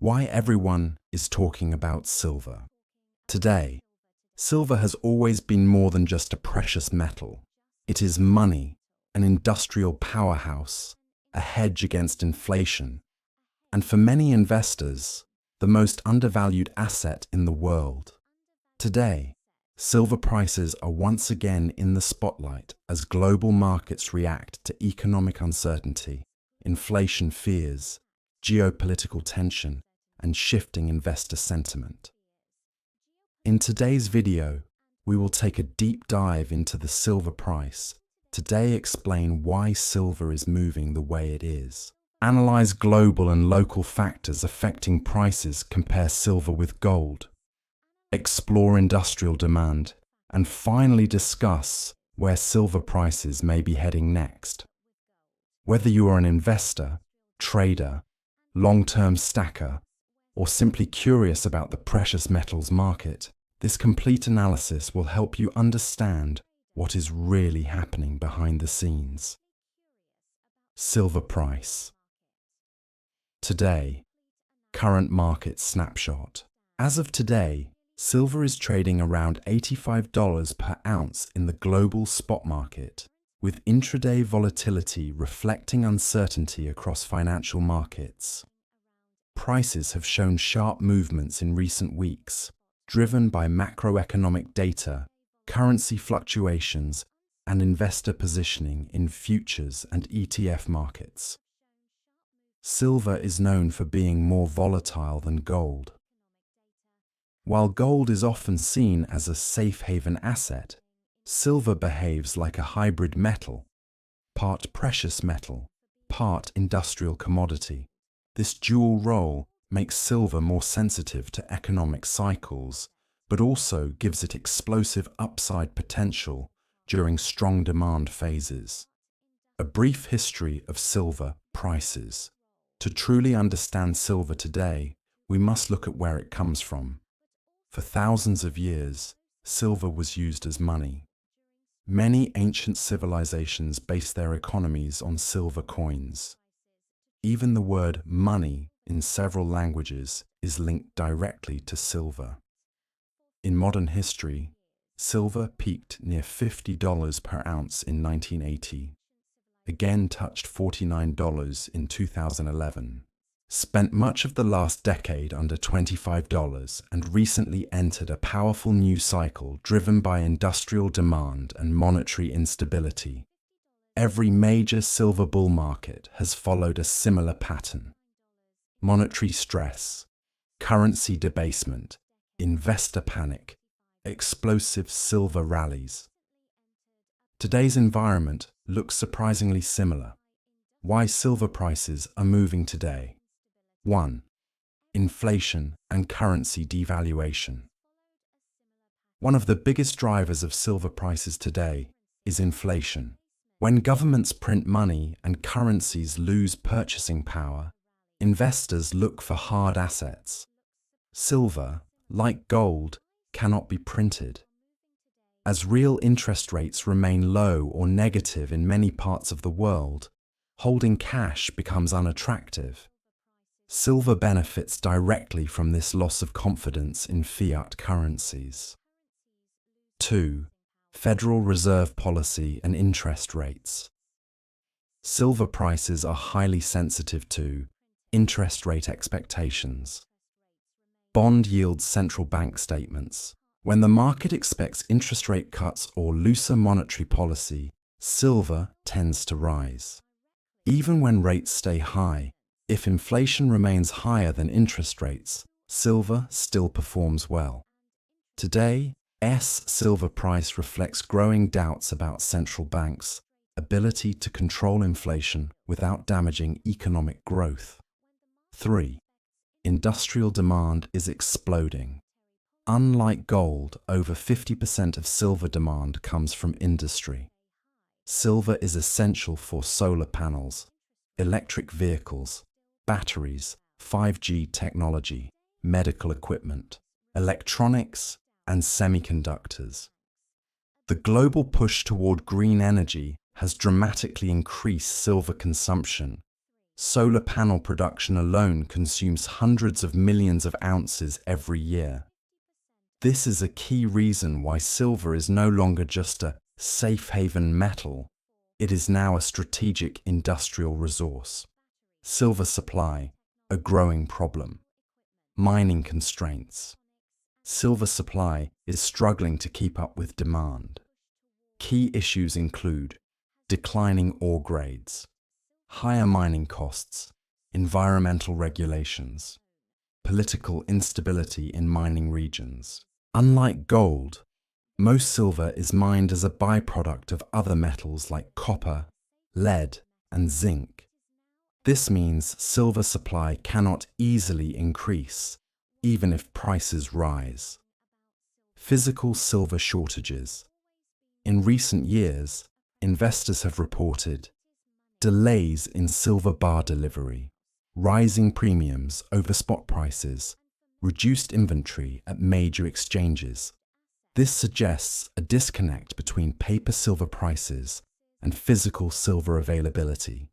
Why everyone is talking about silver. Today, silver has always been more than just a precious metal. It is money, an industrial powerhouse, a hedge against inflation, and for many investors, the most undervalued asset in the world. Today, silver prices are once again in the spotlight as global markets react to economic uncertainty, inflation fears, geopolitical tension, and shifting investor sentiment. In today's video, we will take a deep dive into the silver price, today explain why silver is moving the way it is, analyze global and local factors affecting prices, compare silver with gold, explore industrial demand, and finally discuss where silver prices may be heading next. Whether you are an investor, trader, long-term stacker, or simply curious about the precious metals market, this complete analysis will help you understand what is really happening behind the scenes. Silver price. Today, current market snapshot. As of today, silver is trading around $85 per ounce in the global spot market, with intraday volatility reflecting uncertainty across financial markets. Prices have shown sharp movements in recent weeks, driven by macroeconomic data, currency fluctuations, and investor positioning in futures and ETF markets. Silver is known for being more volatile than gold. While gold is often seen as a safe haven asset, silver behaves like a hybrid metal, part precious metal, part industrial commodity. This dual role makes silver more sensitive to economic cycles, but also gives it explosive upside potential during strong demand phases. A brief history of silver prices. To truly understand silver today, we must look at where it comes from. For thousands of years, silver was used as money. Many ancient civilizations based their economies on silver coins. Even the word money in several languages is linked directly to silver. In modern history, silver peaked near $50 per ounce in 1980, again touched $49 in 2011, spent much of the last decade under $25, and recently entered a powerful new cycle driven by industrial demand and monetary instability. Every major silver bull market has followed a similar pattern. Monetary stress, currency debasement, investor panic, explosive silver rallies. Today's environment looks surprisingly similar. Why silver prices are moving today. 1. Inflation and currency devaluation. One of the biggest drivers of silver prices today is inflation. When governments print money and currencies lose purchasing power, investors look for hard assets. Silver, like gold, cannot be printed. As real interest rates remain low or negative in many parts of the world, holding cash becomes unattractive. Silver benefits directly from this loss of confidence in fiat currencies. 2. Federal Reserve policy and interest rates. Silver prices are highly sensitive to interest rate expectations. Bond yields central bank statements. When the market expects interest rate cuts or looser monetary policy, silver tends to rise. Even when rates stay high, if inflation remains higher than interest rates, silver still performs well. Today, silver price reflects growing doubts about central banks' ability to control inflation without damaging economic growth. 3. Industrial demand is exploding. Unlike gold, over 50% of silver demand comes from industry. Silver is essential for solar panels, electric vehicles, batteries, 5G technology, medical equipment, electronics, and semiconductors. The global push toward green energy has dramatically increased silver consumption, Solar panel production alone consumes hundreds of millions of ounces every year. This is a key reason why silver is no longer just a safe haven metal. It is now a strategic industrial resource. Silver supply, a growing problem. Mining constraints. Silver supply is struggling to keep up with demand. Key issues include declining ore grades, higher mining costs, environmental regulations, political instability in mining regions. Unlike gold, most silver is mined as a byproduct of other metals like copper, lead, and zinc. This means silver supply cannot easily increase, even if prices rise. Physical silver shortages. In recent years, investors have reported delays in silver bar delivery, rising premiums over spot prices, reduced inventory at major exchanges. This suggests a disconnect between paper silver prices and physical silver availability,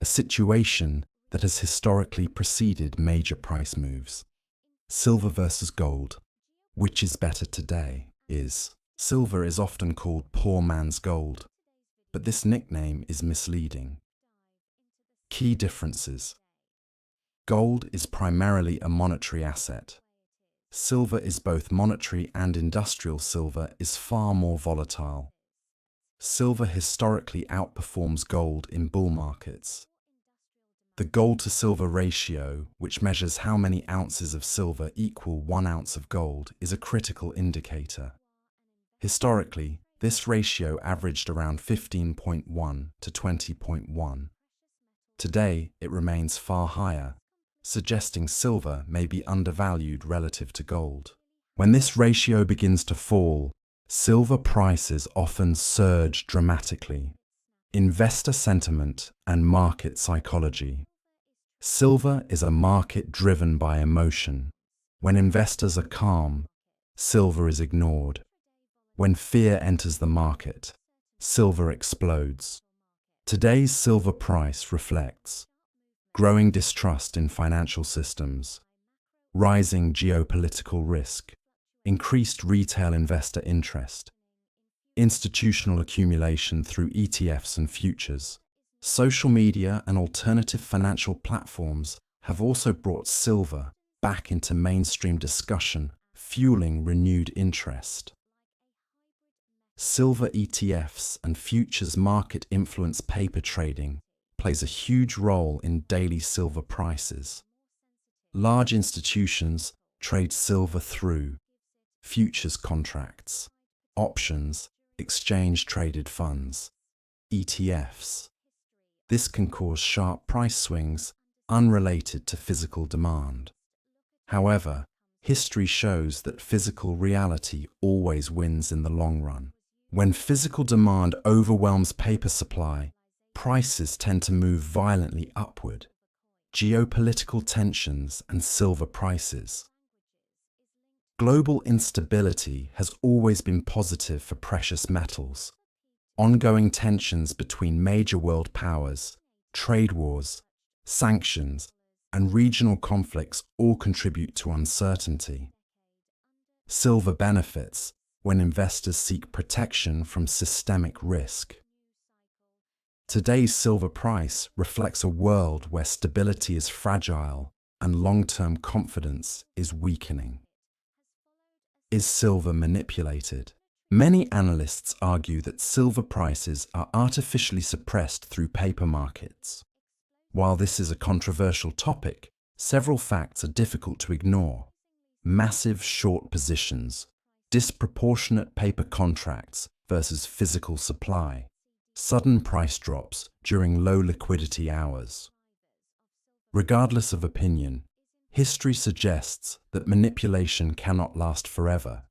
a situation that has historically preceded major price moves. Silver versus gold. Which is better today? Silver is often called poor man's gold, but this nickname is misleading. Key differences. Gold is primarily a monetary asset. Silver is both monetary and industrial. Silver is far more volatile. Silver historically outperforms gold in bull markets. The gold to silver ratio, which measures how many ounces of silver equal 1 ounce of gold, is a critical indicator. Historically, this ratio averaged around 15.1 to 20.1. Today, it remains far higher, suggesting silver may be undervalued relative to gold. When this ratio begins to fall, silver prices often surge dramatically. Investor sentiment and market psychology. Silver is a market driven by emotion. When investors are calm, silver is ignored. When fear enters the market, silver explodes. Today's silver price reflects growing distrust in financial systems, rising geopolitical risk, increased retail investor interest, institutional accumulation through ETFs and futures. Social media and alternative financial platforms have also brought silver back into mainstream discussion, fueling renewed interest. Silver ETFs and futures market influence paper trading plays a huge role in daily silver prices. Large institutions trade silver through futures contracts, options, exchange-traded funds, ETFs. This can cause sharp price swings unrelated to physical demand. However, history shows that physical reality always wins in the long run. When physical demand overwhelms paper supply, prices tend to move violently upward. Geopolitical tensions and silver prices. Global instability has always been positive for precious metals. Ongoing tensions between major world powers, trade wars, sanctions, and regional conflicts all contribute to uncertainty. Silver benefits when investors seek protection from systemic risk. Today's silver price reflects a world where stability is fragile and long-term confidence is weakening. Is silver manipulated? Many analysts argue that silver prices are artificially suppressed through paper markets. While this is a controversial topic, several facts are difficult to ignore. Massive short positions, disproportionate paper contracts versus physical supply, sudden price drops during low liquidity hours. Regardless of opinion, history suggests that manipulation cannot last forever.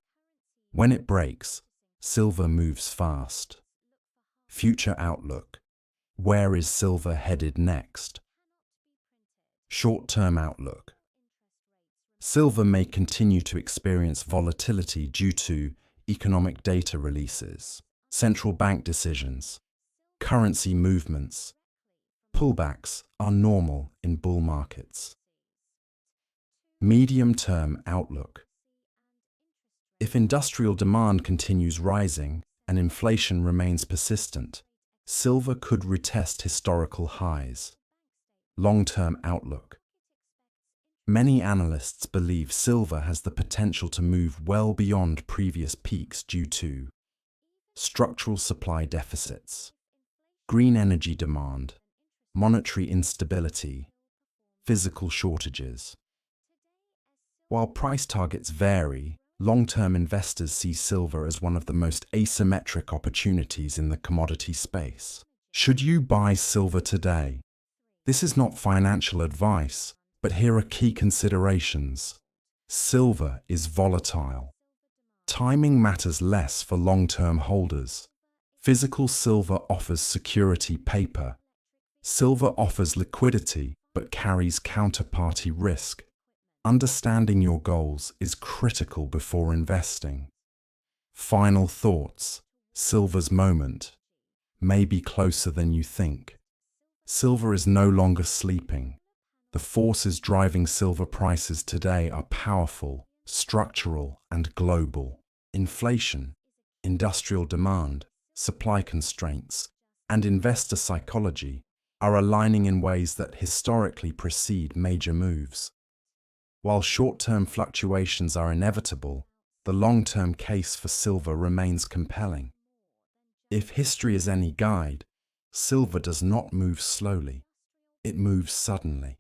When it breaks, silver moves fast. Future outlook. Where is silver headed next? Short-term outlook. Silver may continue to experience volatility due to economic data releases, central bank decisions, currency movements, Pullbacks are normal in bull markets. Medium-term outlook. If industrial demand continues rising and inflation remains persistent, silver could retest historical highs. Long-term outlook. Many analysts believe silver has the potential to move well beyond previous peaks due to structural supply deficits, green energy demand, monetary instability, physical shortages. While price targets vary, long-term investors see silver as one of the most asymmetric opportunities in the commodity space. Should you buy silver today? This is not financial advice, but here are key considerations. Silver is volatile. Timing matters less for long-term holders. Physical silver offers security paper. Silver offers liquidity but carries counterparty risk. Understanding your goals is critical before investing. Final thoughts. Silver's moment may be closer than you think. Silver is no longer sleeping. The forces driving silver prices today are powerful, structural, and global. Inflation, industrial demand, supply constraints, and investor psychology are aligning in ways that historically precede major moves. While short-term fluctuations are inevitable, the long-term case for silver remains compelling. If history is any guide, silver does not move slowly. It moves suddenly.